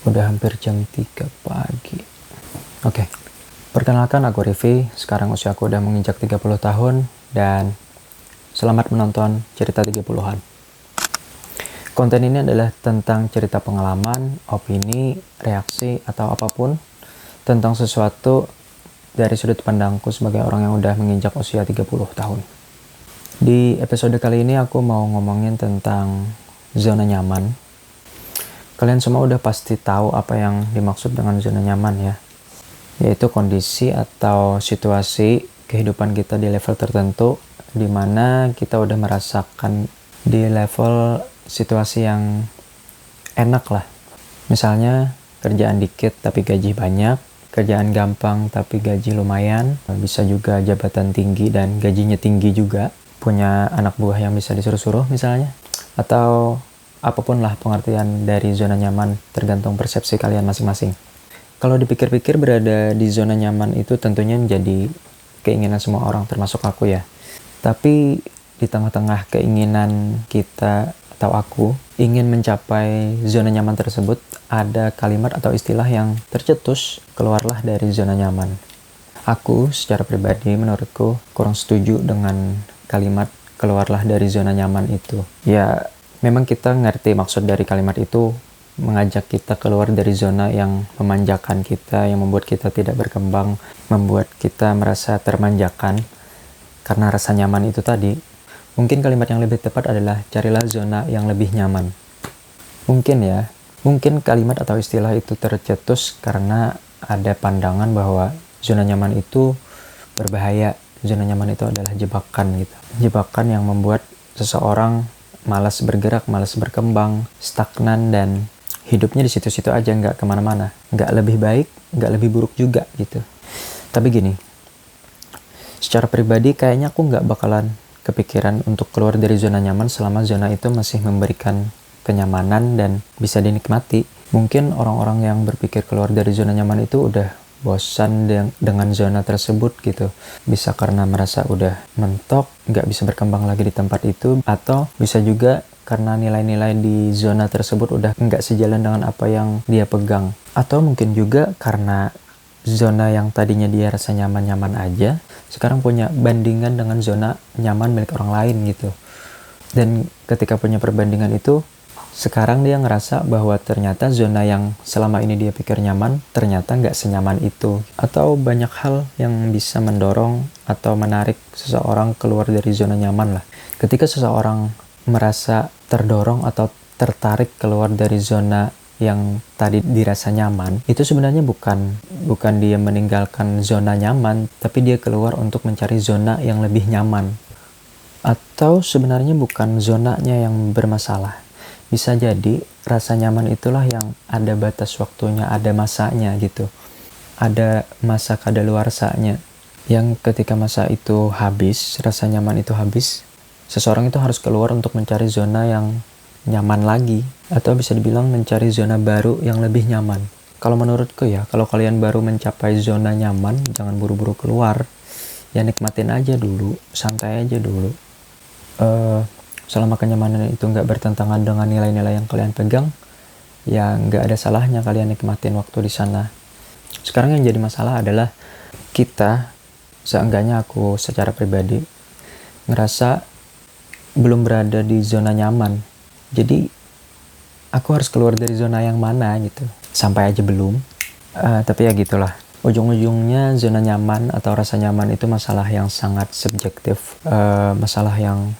Udah hampir jam 3 pagi. Oke. Perkenalkan, aku Rivi. Sekarang usiaku udah menginjak 30 tahun dan selamat menonton cerita 30-an. Konten ini adalah tentang cerita pengalaman, opini, reaksi, atau apapun tentang sesuatu dari sudut pandangku sebagai orang yang udah menginjak usia 30 tahun. Di episode kali ini aku mau ngomongin tentang zona nyaman. Kalian semua udah pasti tahu apa yang dimaksud dengan zona nyaman ya. Yaitu kondisi atau situasi kehidupan kita di level tertentu di mana kita udah merasakan di level situasi yang enak lah. Misalnya kerjaan dikit tapi gaji banyak, kerjaan gampang tapi gaji lumayan, bisa juga jabatan tinggi dan gajinya tinggi juga, punya anak buah yang bisa disuruh-suruh misalnya, atau apapun lah pengertian dari zona nyaman tergantung persepsi kalian masing-masing. Kalau dipikir-pikir, berada di zona nyaman itu tentunya menjadi keinginan semua orang termasuk aku ya. Tapi di tengah-tengah keinginan kita atau aku ingin mencapai zona nyaman tersebut, ada kalimat atau istilah yang tercetus, keluarlah dari zona nyaman. Aku secara pribadi menurutku kurang setuju dengan kalimat keluarlah dari zona nyaman itu. Ya, memang kita ngerti maksud dari kalimat itu, mengajak kita keluar dari zona yang memanjakan kita, yang membuat kita tidak berkembang, membuat kita merasa termanjakan karena rasa nyaman itu tadi. Mungkin kalimat yang lebih tepat adalah carilah zona yang lebih nyaman. Mungkin kalimat atau istilah itu tercetus karena ada pandangan bahwa zona nyaman itu berbahaya. Zona nyaman itu adalah jebakan gitu. Jebakan yang membuat seseorang malas bergerak, malas berkembang, stagnan, dan hidupnya di situ-situ aja, nggak kemana-mana. Nggak lebih baik, nggak lebih buruk juga gitu. Tapi gini, secara pribadi kayaknya aku nggak bakalan kepikiran untuk keluar dari zona nyaman selama zona itu masih memberikan kenyamanan dan bisa dinikmati. Mungkin orang-orang yang berpikir keluar dari zona nyaman itu udah bosan dengan zona tersebut gitu. Bisa karena merasa udah mentok, nggak bisa berkembang lagi di tempat itu, atau bisa juga karena nilai-nilai di zona tersebut udah nggak sejalan dengan apa yang dia pegang. Atau mungkin juga karena zona yang tadinya dia rasa nyaman-nyaman aja, sekarang punya bandingan dengan zona nyaman milik orang lain gitu. Dan ketika punya perbandingan itu, sekarang dia ngerasa bahwa ternyata zona yang selama ini dia pikir nyaman, ternyata nggak senyaman itu. Atau banyak hal yang bisa mendorong atau menarik seseorang keluar dari zona nyaman lah. Ketika seseorang merasa terdorong atau tertarik keluar dari zona yang tadi dirasa nyaman, itu sebenarnya bukan dia meninggalkan zona nyaman, tapi dia keluar untuk mencari zona yang lebih nyaman. Atau sebenarnya bukan zonanya yang bermasalah. Bisa jadi rasa nyaman itulah yang ada batas waktunya, ada masanya gitu. Ada masa kadaluarsanya yang ketika masa itu habis, rasa nyaman itu habis, seseorang itu harus keluar untuk mencari zona yang nyaman lagi, atau bisa dibilang mencari zona baru yang lebih nyaman. Kalau menurutku ya, kalau kalian baru mencapai zona nyaman, jangan buru-buru keluar. Ya nikmatin aja dulu, santai aja dulu. Selama kenyamanan itu nggak bertentangan dengan nilai-nilai yang kalian pegang, ya nggak ada salahnya kalian nikmatin waktu di sana. Sekarang yang jadi masalah adalah kita, seenggaknya aku secara pribadi, ngerasa belum berada di zona nyaman. Jadi, aku harus keluar dari zona yang mana gitu. Sampai aja belum. Tapi ya gitulah. Ujung-ujungnya zona nyaman atau rasa nyaman itu masalah yang sangat subjektif. Masalah yang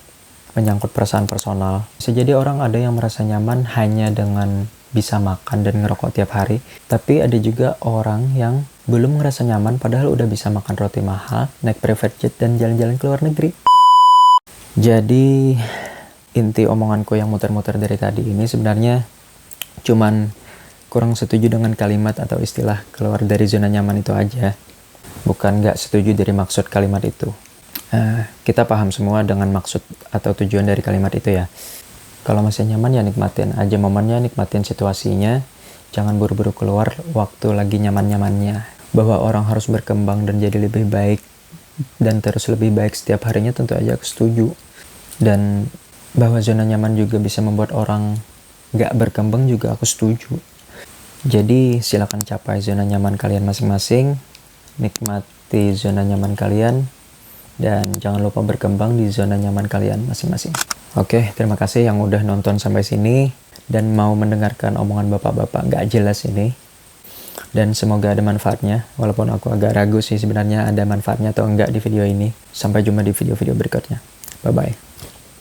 menyangkut perasaan personal. Bisa jadi orang ada yang merasa nyaman hanya dengan bisa makan dan ngerokok tiap hari. Tapi ada juga orang yang belum ngerasa nyaman padahal udah bisa makan roti mahal, naik private jet, dan jalan-jalan ke luar negeri. Jadi inti omonganku yang muter-muter dari tadi ini sebenarnya cuman kurang setuju dengan kalimat atau istilah keluar dari zona nyaman itu aja. Bukan nggak setuju dari maksud kalimat itu. Kita paham semua dengan maksud atau tujuan dari kalimat itu ya. Kalau masih nyaman ya nikmatin aja momennya, nikmatin situasinya. Jangan buru-buru keluar waktu lagi nyaman-nyamannya. Bahwa orang harus berkembang dan jadi lebih baik dan terus lebih baik setiap harinya, tentu aja aku setuju. Dan bahwa zona nyaman juga bisa membuat orang gak berkembang juga aku setuju. Jadi silakan capai zona nyaman kalian masing-masing, nikmati zona nyaman kalian, dan jangan lupa berkembang di zona nyaman kalian masing-masing. Oke, terima kasih yang udah nonton sampai sini dan mau mendengarkan omongan bapak-bapak gak jelas ini. Dan semoga ada manfaatnya, walaupun aku agak ragu sih sebenarnya ada manfaatnya atau enggak di video ini. Sampai jumpa di video-video berikutnya. Bye-bye.